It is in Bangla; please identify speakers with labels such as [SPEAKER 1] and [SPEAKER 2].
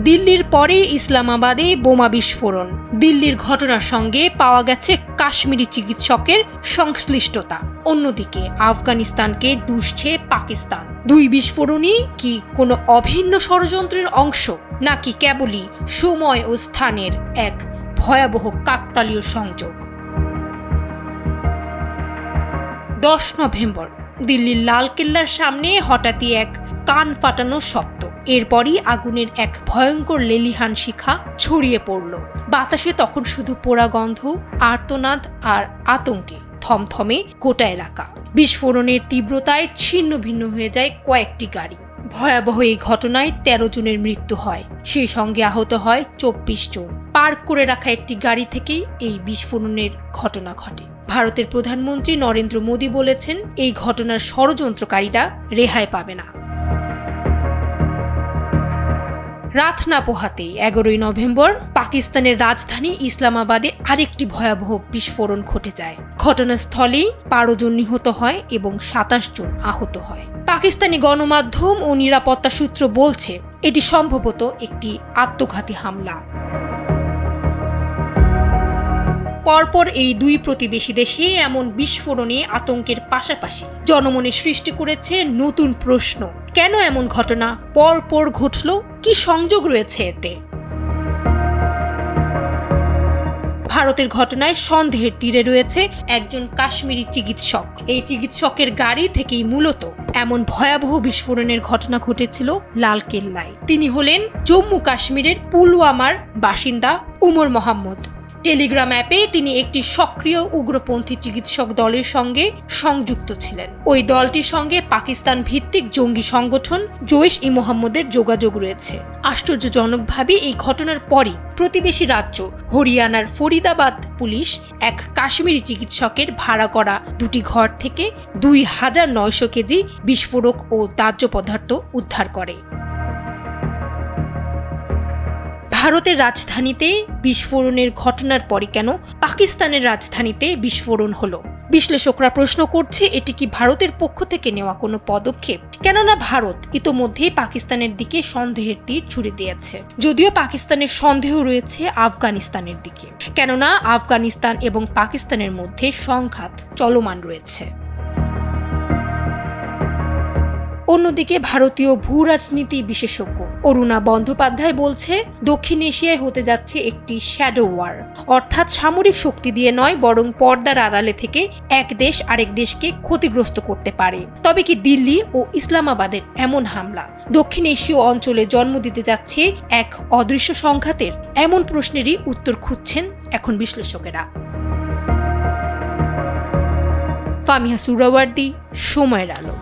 [SPEAKER 1] দিল্লির পরে ইসলামাবাদে বোমা বিস্ফোরণ। দিল্লির ঘটনার সঙ্গে পাওয়া গেছে কাশ্মীরি চিকিৎসকের সংশ্লিষ্টতা। অন্যদিকে আফগানিস্তানকে দুষছে পাকিস্তান। দুই বিস্ফোরণই কি কোনো অভিন্ন ষড়যন্ত্রের অংশ, নাকি কেবলই সময় ও স্থানের এক ভয়াবহ কাকতালীয় সংযোগ? 10 নভেম্বর দিল্লির লালকেল্লার সামনে হঠাৎই এক কান ফাটানো শব্দ। এরপরই আগুনের এক ভয়ঙ্কর লেলিহান শিখা ছড়িয়ে পড়ল। বাতাসে তখন শুধু পোড়া গন্ধ, আর্তনাদ আর আতঙ্কে থমথমে গোটা এলাকা। বিস্ফোরণের তীব্রতায় ছিন্ন ভিন্ন হয়ে যায় কয়েকটি গাড়ি। ভয়াবহ এই ঘটনায় 13 জনের মৃত্যু হয়, সেই সঙ্গে আহত হয় 24 জন। পার্ক করে রাখা একটি গাড়ি থেকেই এই বিস্ফোরণের ঘটনা ঘটে। ভারতের প্রধানমন্ত্রী নরেন্দ্র মোদী বলেছেন, এই ঘটনার ষড়যন্ত্রকারীরা রেহাই পাবে না। রাত না পোহাতেই 11 নভেম্বর পাকিস্তানের রাজধানী ইসলামাবাদে আরেকটি ভয়াবহ বিস্ফোরণ ঘটে যায়। ঘটনাস্থলেই 12 জন নিহত হয় এবং 27 জন আহত হয়। পাকিস্তানি গণমাধ্যম ও নিরাপত্তা সূত্র বলছে, এটি সম্ভবত একটি আত্মঘাতী হামলা। পরপর এই দুই প্রতিবেশী দেশে এমন বিস্ফোরণে আতঙ্কের পাশাপাশি জনমনে সৃষ্টি করেছে নতুন প্রশ্ন। কেন এমন ঘটনা পরপর ঘটল? কি সংযোগ রয়েছে এতে? ভারতের ঘটনায় সন্দেহের তীরে রয়েছে একজন কাশ্মীরি চিকিৎসক। এই চিকিৎসকের গাড়ি থেকেই মূলত এমন ভয়াবহ বিস্ফোরণের ঘটনা ঘটেছিল লালকেল্লায়। তিনি হলেন জম্মু কাশ্মীরের পুলওয়ামার বাসিন্দা উমর মোহাম্মদ। টেলিগ্রাম অ্যাপে তিনি একটি সক্রিয় উগ্রপন্থী চিকিৎসক দলের সঙ্গে সংযুক্ত ছিলেন। ওই দলটির সঙ্গে পাকিস্তান ভিত্তিক জঙ্গি সংগঠন জৈশ-ই-মোহাম্মদের যোগাযোগ রয়েছে। আশ্চর্যজনকভাবে এই ঘটনার পরই প্রতিবেশী রাজ্য হরিয়ানার ফরিদাবাদ পুলিশ এক কাশ্মীরি চিকিৎসকের ভাড়া করা দুটি ঘর থেকে 2900 কেজি বিস্ফোরক ও দাহ্য পদার্থ উদ্ধার করে। ভারতের রাজধানীতে বিস্ফোরণের ঘটনার পরই কেন পাকিস্তানের রাজধানীতে বিস্ফোরণ হলো? বিশ্লেষকরা প্রশ্ন করছে, এটি কি ভারতের পক্ষ থেকে নেওয়া কোনো পদক্ষেপ? কেননা ভারত ইতোমধ্যেই পাকিস্তানের দিকে সন্দেহের তীর ছুড়ে দিয়েছে। যদিও পাকিস্তানের সন্দেহ রয়েছে আফগানিস্তানের দিকে, কেননা আফগানিস্তান এবং পাকিস্তানের মধ্যে সংঘাত চলমান রয়েছে। অন্যদিকে ভারতীয় ভূ রাজনীতি বিশেষজ্ঞ অরুণা বন্দ্যোপাধ্যায় বলছে, দক্ষিণ এশিয়ায় হতে যাচ্ছে একটি শ্যাডো ওয়ার, অর্থাৎ সামরিক শক্তি দিয়ে নয়, বরং পর্দার আড়ালে থেকে এক দেশ আরেক দেশকে ক্ষতিগ্রস্ত করতে পারে। তবে কি দিল্লি ও ইসলামাবাদের এমন হামলা দক্ষিণ এশীয় অঞ্চলে জন্ম দিতে যাচ্ছে এক অদৃশ্য সংঘাতের? এমন প্রশ্নেরই উত্তর খুঁজছেন এখন বিশ্লেষকেরা। ফামিহা সুহরাওয়ার্দী, সময়ের আলো।